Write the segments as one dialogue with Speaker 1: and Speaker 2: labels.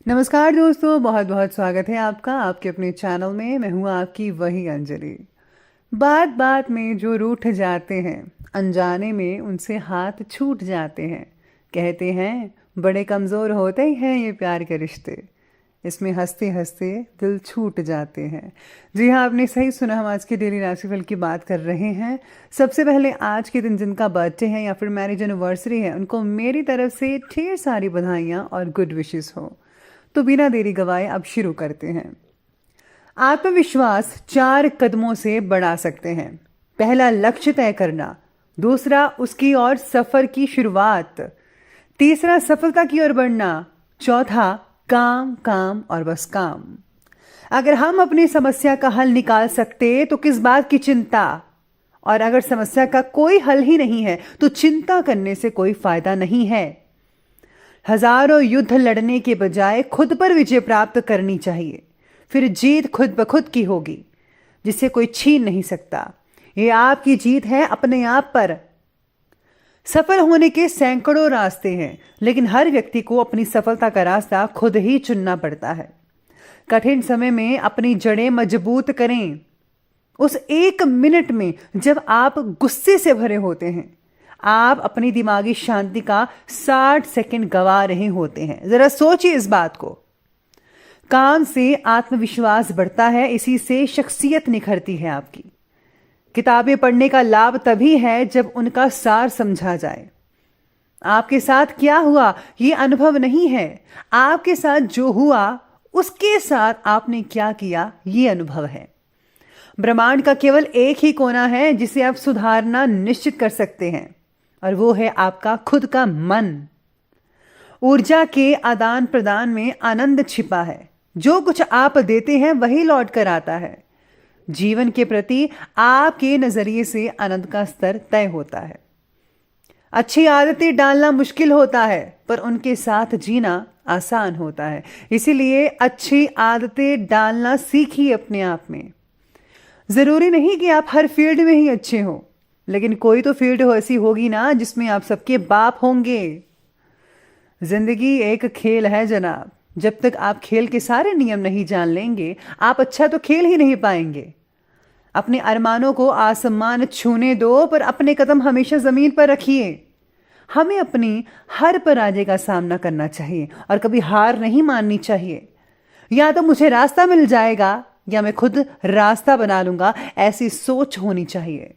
Speaker 1: नमस्कार दोस्तों, बहुत बहुत स्वागत है आपका आपके अपने चैनल में। मैं हूँ आपकी वही अंजलि। बात बात में जो रूठ जाते हैं, अनजाने में उनसे हाथ छूट जाते हैं। कहते हैं बड़े कमज़ोर होते ही हैं ये प्यार के रिश्ते, इसमें हंसते हंसते दिल छूट जाते हैं। जी हाँ, आपने सही सुना। हम आज के डेली राशिफल की बात कर रहे हैं। सबसे पहले आज के दिन जिनका बर्थडे है या फिर मैरिज एनिवर्सरी है, उनको मेरी तरफ से ढेर सारी बधाइयाँ और गुड विशेस हो। तो बिना देरी गवाए अब शुरू करते हैं। आत्मविश्वास 4 कदमों से बढ़ा सकते हैं। पहला, लक्ष्य तय करना। दूसरा, उसकी ओर सफर की शुरुआत। तीसरा, सफलता की ओर बढ़ना। चौथा, काम काम और बस काम। अगर हम अपनी समस्या का हल निकाल सकते तो किस बात की चिंता। और अगर समस्या का कोई हल ही नहीं है तो चिंता करने से कोई फायदा नहीं है। हजारों युद्ध लड़ने के बजाय खुद पर विजय प्राप्त करनी चाहिए, फिर जीत खुद ब खुद की होगी, जिसे कोई छीन नहीं सकता। ये आपकी जीत है अपने आप पर। सफल होने के सैकड़ों रास्ते हैं, लेकिन हर व्यक्ति को अपनी सफलता का रास्ता खुद ही चुनना पड़ता है। कठिन समय में अपनी जड़ें मजबूत करें। उस 1 मिनट में जब आप गुस्से से भरे होते हैं, आप अपनी दिमागी शांति का 60 सेकंड गवा रहे होते हैं। जरा सोचिए इस बात को। काम से आत्मविश्वास बढ़ता है, इसी से शख्सियत निखरती है आपकी। किताबें पढ़ने का लाभ तभी है जब उनका सार समझा जाए। आपके साथ क्या हुआ ये अनुभव नहीं है, आपके साथ जो हुआ उसके साथ आपने क्या किया ये अनुभव है। ब्रह्मांड का केवल एक ही कोना है जिसे आप सुधारना निश्चित कर सकते हैं, और वो है आपका खुद का मन। ऊर्जा के आदान प्रदान में आनंद छिपा है। जो कुछ आप देते हैं वही लौट कर आता है। जीवन के प्रति आपके नजरिए से आनंद का स्तर तय होता है। अच्छी आदतें डालना मुश्किल होता है, पर उनके साथ जीना आसान होता है। इसीलिए अच्छी आदतें डालना सीखिए अपने आप में। जरूरी नहीं कि आप हर फील्ड में ही अच्छे हो, लेकिन कोई तो फील्ड हो ऐसी होगी ना जिसमें आप सबके बाप होंगे। जिंदगी एक खेल है जनाब। जब तक आप खेल के सारे नियम नहीं जान लेंगे, आप अच्छा तो खेल ही नहीं पाएंगे। अपने अरमानों को आसमान छूने दो, पर अपने कदम हमेशा जमीन पर रखिए। हमें अपनी हर पराजय का सामना करना चाहिए और कभी हार नहीं माननी चाहिए। या तो मुझे रास्ता मिल जाएगा या मैं खुद रास्ता बना लूंगा, ऐसी सोच होनी चाहिए।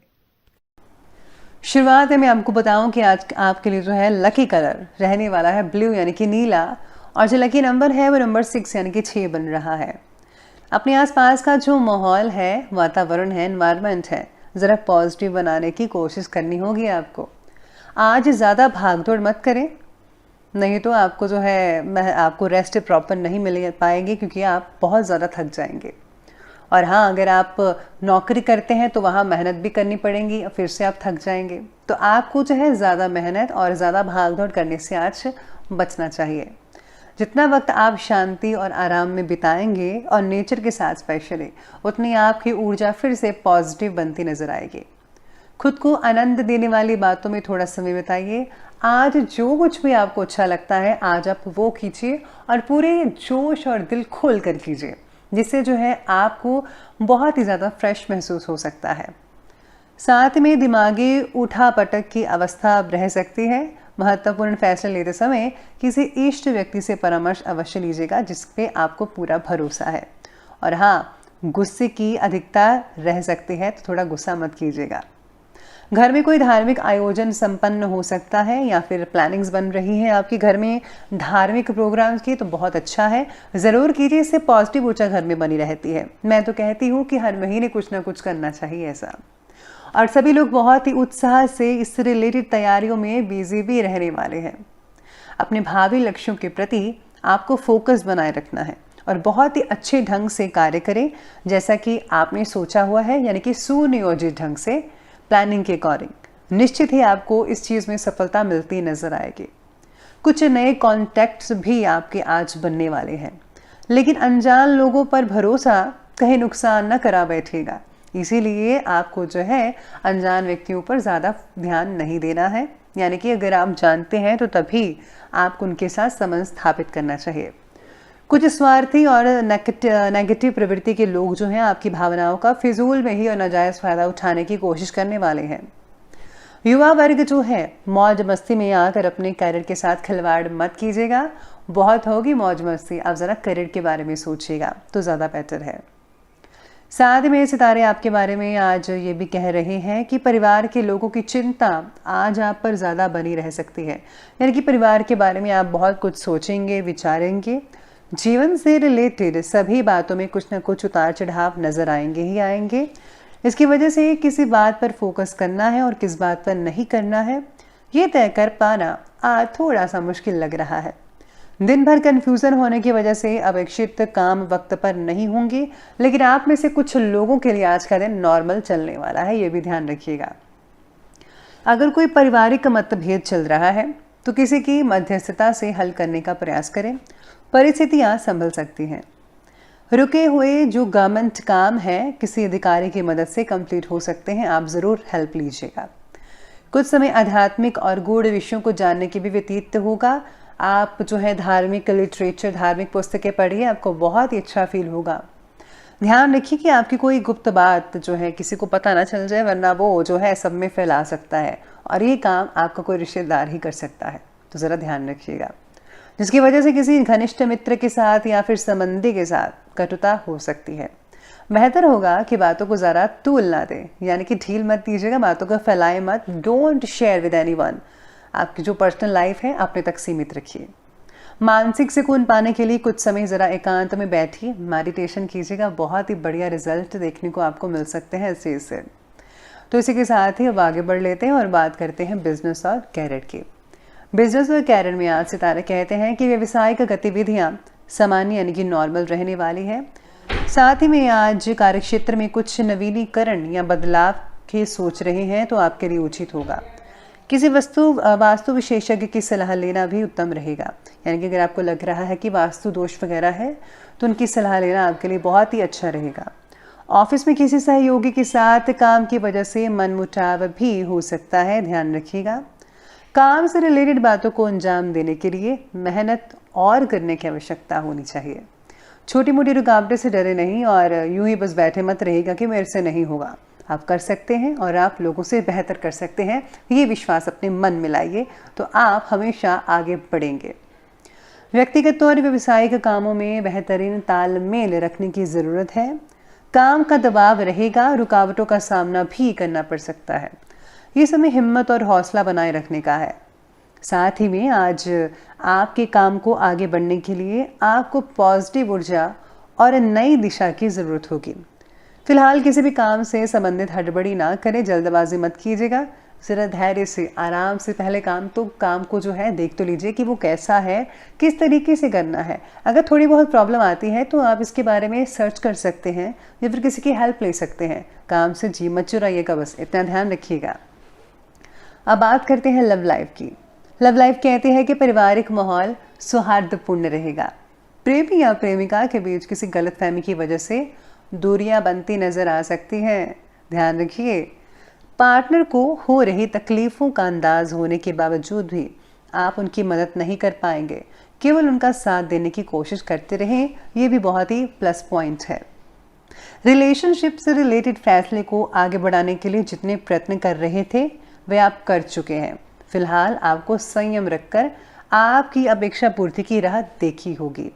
Speaker 1: शुरुआत में मैं आपको बताऊं कि आज आपके लिए जो है लकी कलर रहने वाला है ब्लू यानी कि नीला, और जो लकी नंबर है वो नंबर 6 यानी कि 6 बन रहा है। अपने आसपास का जो माहौल है, वातावरण है, एनवायरनमेंट है, ज़रा पॉजिटिव बनाने की कोशिश करनी होगी आपको। आज ज़्यादा भागदौड़ मत करें, नहीं तो आपको जो है आपको रेस्ट प्रॉपर नहीं मिल पाएगी, क्योंकि आप बहुत ज़्यादा थक जाएंगे। और हाँ, अगर आप नौकरी करते हैं तो वहाँ मेहनत भी करनी पड़ेगी, फिर से आप थक जाएंगे। तो आपको जो है ज़्यादा मेहनत और ज़्यादा भागदौड़ करने से आज बचना चाहिए। जितना वक्त आप शांति और आराम में बिताएंगे और नेचर के साथ स्पेशली, उतनी आपकी ऊर्जा फिर से पॉजिटिव बनती नजर आएगी। खुद को आनंद देने वाली बातों में थोड़ा समय बिताइए। आज जो कुछ भी आपको अच्छा लगता है आज आप वो कीजिए, और पूरे जोश और दिल खोल कर कीजिए, जिससे जो है आपको बहुत ही ज़्यादा फ्रेश महसूस हो सकता है। साथ में दिमागी उठा पटक की अवस्था अब रह सकती है। महत्वपूर्ण फैसले लेते समय किसी इष्ट व्यक्ति से परामर्श अवश्य लीजिएगा, जिस पे आपको पूरा भरोसा है। और हाँ, गुस्से की अधिकता रह सकती है, तो थोड़ा गुस्सा मत कीजिएगा। घर में कोई धार्मिक आयोजन संपन्न हो सकता है, या फिर प्लानिंग्स बन रही है आपके घर में धार्मिक प्रोग्राम्स की, तो बहुत अच्छा है, ज़रूर कीजिए। इससे पॉजिटिव ऊर्जा घर में बनी रहती है। मैं तो कहती हूँ कि हर महीने कुछ ना कुछ करना चाहिए ऐसा। और सभी लोग बहुत ही उत्साह से इस रिलेटेड तैयारियों में बिजी भी रहने वाले हैं। अपने भावी लक्ष्यों के प्रति आपको फोकस बनाए रखना है और बहुत ही अच्छे ढंग से कार्य करें, जैसा कि आपने सोचा हुआ है, यानी कि सुनियोजित ढंग से, प्लानिंग के अकॉर्डिंग। निश्चित ही आपको इस चीज़ में सफलता मिलती नजर आएगी। कुछ नए कॉन्टैक्ट्स भी आपके आज बनने वाले हैं, लेकिन अनजान लोगों पर भरोसा कहीं नुकसान न करा बैठेगा। इसीलिए आपको जो है अनजान व्यक्तियों पर ज़्यादा ध्यान नहीं देना है, यानी कि अगर आप जानते हैं तो तभी आपको उनके साथ संबंध स्थापित करना चाहिए। कुछ स्वार्थी और नेगेटिव प्रवृत्ति के लोग जो हैं आपकी भावनाओं का फिजूल में ही और नाजायज़ फ़ायदा उठाने की कोशिश करने वाले हैं। युवा वर्ग जो है मौज मस्ती में आकर अपने करियर के साथ खिलवाड़ मत कीजिएगा। बहुत होगी मौज मस्ती, आप ज़रा करियर के बारे में सोचिएगा तो ज़्यादा बेटर है। साथ में सितारे आपके बारे में आज ये भी कह रहे हैं कि परिवार के लोगों की चिंता आज आप पर ज़्यादा बनी रह सकती है। यानी कि परिवार के बारे में आप बहुत कुछ सोचेंगे, विचारेंगे। जीवन से रिलेटेड सभी बातों में कुछ ना कुछ उतार चढ़ाव नज़र आएंगे ही आएंगे। इसकी वजह से किसी बात पर फोकस करना है और किस बात पर नहीं करना है, ये तय कर पाना आज थोड़ा सा मुश्किल लग रहा है। दिन भर कन्फ्यूज़न होने की वजह से अपेक्षित काम वक्त पर नहीं होंगे, लेकिन आप में से कुछ लोगों के लिए आज का दिन नॉर्मल चलने वाला है, ये भी ध्यान रखिएगा। अगर कोई पारिवारिक मतभेद चल रहा है तो किसी की मध्यस्थता से हल करने का प्रयास करें, परिस्थितियाँ संभल सकती हैं। रुके हुए जो गवर्नमेंट काम है किसी अधिकारी की मदद से कंप्लीट हो सकते हैं, आप ज़रूर हेल्प लीजिएगा। कुछ समय आध्यात्मिक और गूढ़ विषयों को जानने की भी व्यतीत होगा। आप जो है धार्मिक लिटरेचर, धार्मिक पुस्तकें पढ़िए, आपको बहुत ही अच्छा फील होगा। ध्यान रखिए कि आपकी कोई गुप्त बात जो है किसी को पता ना चल जाए, वरना वो जो है सब में फैला सकता है और ये काम आपका कोई रिश्तेदार ही कर सकता है, तो ज़रा ध्यान रखिएगा। जिसकी वजह से किसी घनिष्ठ मित्र के साथ या फिर संबंधी के साथ कटुता हो सकती है। बेहतर होगा कि बातों को ज़रा तूल ना दें, यानी कि ढील मत दीजिएगा, बातों को फैलाए मत। Don't share with anyone. आपकी जो पर्सनल लाइफ है अपने तक सीमित रखिए। मानसिक सुकून पाने के लिए कुछ समय ज़रा एकांत में बैठिए, मेडिटेशन कीजिएगा, बहुत ही बढ़िया रिजल्ट देखने को आपको मिल सकते हैं इस चीज़ से। तो इसी के साथ ही अब आगे बढ़ लेते हैं और बात करते हैं बिजनेस और कैरियर की। बिजनेस और कैरियर में आज सितारे कहते हैं कि व्यवसायिक गतिविधियाँ सामान्य यानी कि नॉर्मल रहने वाली है। साथ ही में आज कार्यक्षेत्र में कुछ नवीनीकरण या बदलाव की सोच रहे हैं तो आपके लिए उचित होगा। किसी वास्तु विशेषज्ञ की सलाह लेना भी उत्तम रहेगा। यानी कि अगर आपको लग रहा है कि वास्तु दोष वगैरह है तो उनकी सलाह लेना आपके लिए बहुत ही अच्छा रहेगा। ऑफिस में किसी सहयोगी के साथ काम की वजह से मनमुटाव भी हो सकता है, ध्यान रखिएगा। काम से रिलेटेड बातों को अंजाम देने के लिए मेहनत और करने की आवश्यकता होनी चाहिए। छोटी मोटी रुकावटें से डरे नहीं और यूं ही बस बैठे मत रहेगा कि मेरे से नहीं होगा। आप कर सकते हैं और आप लोगों से बेहतर कर सकते हैं, ये विश्वास अपने मन में लाइए तो आप हमेशा आगे बढ़ेंगे। व्यक्तिगत और व्यावसायिक कामों में बेहतरीन तालमेल रखने की ज़रूरत है। काम का दबाव रहेगा, रुकावटों का सामना भी करना पड़ सकता है। ये समय हिम्मत और हौसला बनाए रखने का है। साथ ही में आज आपके काम को आगे बढ़ने के लिए आपको पॉजिटिव ऊर्जा और नई दिशा की ज़रूरत होगी। फिलहाल किसी भी काम से संबंधित हड़बड़ी ना करें, जल्दबाजी मत कीजिएगा। ज़रा धैर्य से आराम से पहले काम को जो है देख तो लीजिए कि वो कैसा है, किस तरीके से करना है। अगर थोड़ी बहुत प्रॉब्लम आती है तो आप इसके बारे में सर्च कर सकते हैं या फिर किसी की हेल्प ले सकते हैं। काम से जी मत चुराइएगा, बस इतना ध्यान रखिएगा। अब बात करते हैं लव लाइफ की। लव लाइफ कहते हैं कि पारिवारिक माहौल सौहार्दपूर्ण रहेगा। प्रेमी या प्रेमिका के बीच किसी गलतफहमी की वजह से दूरियां बनती नजर आ सकती हैं, ध्यान रखिए। पार्टनर को हो रही तकलीफों का अंदाज होने के बावजूद भी आप उनकी मदद नहीं कर पाएंगे, केवल उनका साथ देने की कोशिश करते रहें, ये भी बहुत ही प्लस पॉइंट है। रिलेशनशिप से रिलेटेड फैसले को आगे बढ़ाने के लिए जितने प्रयत्न कर रहे थे वे आप कर चुके हैं। फिलहाल आपको संयम रखकर आपकी अपेक्षा पूर्ति की राह देखी होगी।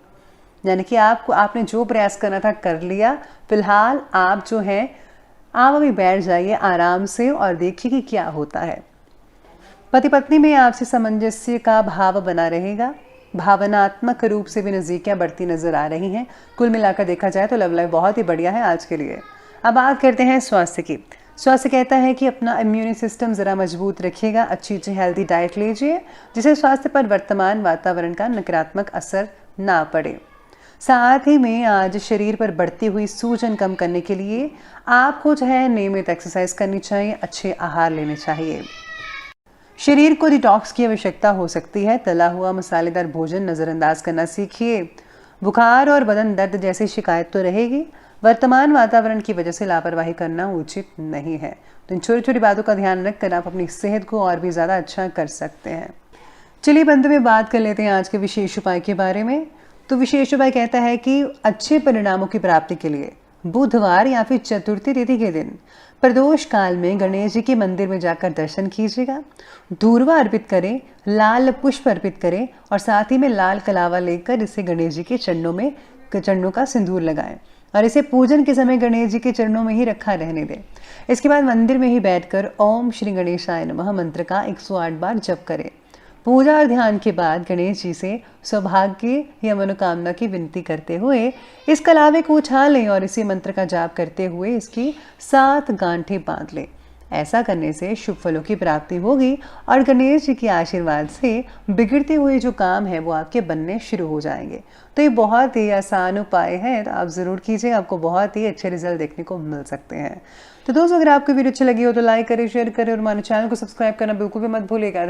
Speaker 1: यानी कि आपने जो प्रयास करना था कर लिया। फिलहाल आप जो है आप अभी बैठ जाइए आराम से और देखिए कि क्या होता है। पति पत्नी में आपसे सामंजस्य का भाव बना रहेगा। भावनात्मक रूप से भी नज़दीकियां बढ़ती नजर आ रही हैं। कुल मिलाकर देखा जाए तो लव लाइफ बहुत ही बढ़िया है आज के लिए। अब बात करते हैं स्वास्थ्य की। स्वास्थ्य कहता है कि अपना इम्यून सिस्टम ज़रा मजबूत रखिएगा, अच्छी हेल्दी डाइट लीजिए जिससे स्वास्थ्य पर वर्तमान वातावरण का नकारात्मक असर ना पड़े। साथ ही में आज शरीर पर बढ़ती हुई सूजन कम करने के लिए आपको जो है नियमित एक्सरसाइज करनी चाहिए, अच्छे आहार लेने चाहिए। शरीर को डिटॉक्स की आवश्यकता हो सकती है। तला हुआ मसालेदार भोजन नज़रअंदाज करना सीखिए। बुखार और बदन दर्द जैसी शिकायत तो रहेगी। वर्तमान वातावरण की वजह से लापरवाही करना उचित नहीं है, तो इन छोटी छोटी बातों का ध्यान रखकर आप अपनी सेहत को और भी ज़्यादा अच्छा कर सकते हैं। चलिए बंधु में बात कर लेते हैं आज के विशेष उपाय के बारे में। तो विशेष उपाय कहता है कि अच्छे परिणामों की प्राप्ति के लिए बुधवार या फिर चतुर्थी तिथि के दिन प्रदोष काल में गणेश जी के मंदिर में जाकर दर्शन कीजिएगा, दूर्वा अर्पित करें, लाल पुष्प अर्पित करें और साथ ही में लाल कलावा लेकर इसे गणेश जी के चरणों का सिंदूर लगाएं और इसे पूजन के समय गणेश जी के चरणों में ही रखा रहने दें। इसके बाद मंदिर में ही बैठकर ओम श्री गणेशाय नमः मंत्र का 108 बार जप करें। पूजा और ध्यान के बाद गणेश जी से सौभाग्य या मनोकामना की विनती करते हुए इस कलावे को उछाल लें और इसी मंत्र का जाप करते हुए इसकी 7 गांठें बांध लें। ऐसा करने से शुभ फलों की प्राप्ति होगी और गणेश जी के आशीर्वाद से बिगड़ते हुए जो काम है वो आपके बनने शुरू हो जाएंगे। तो ये बहुत ही आसान उपाय है, तो आप ज़रूर कीजिए, आपको बहुत ही अच्छे रिजल्ट देखने को मिल सकते हैं। तो दोस्तों, अगर आपको वीडियो अच्छी लगी हो तो लाइक करें, शेयर करें और हमारे चैनल को सब्सक्राइब करना बिल्कुल भी मत भूलिएगा।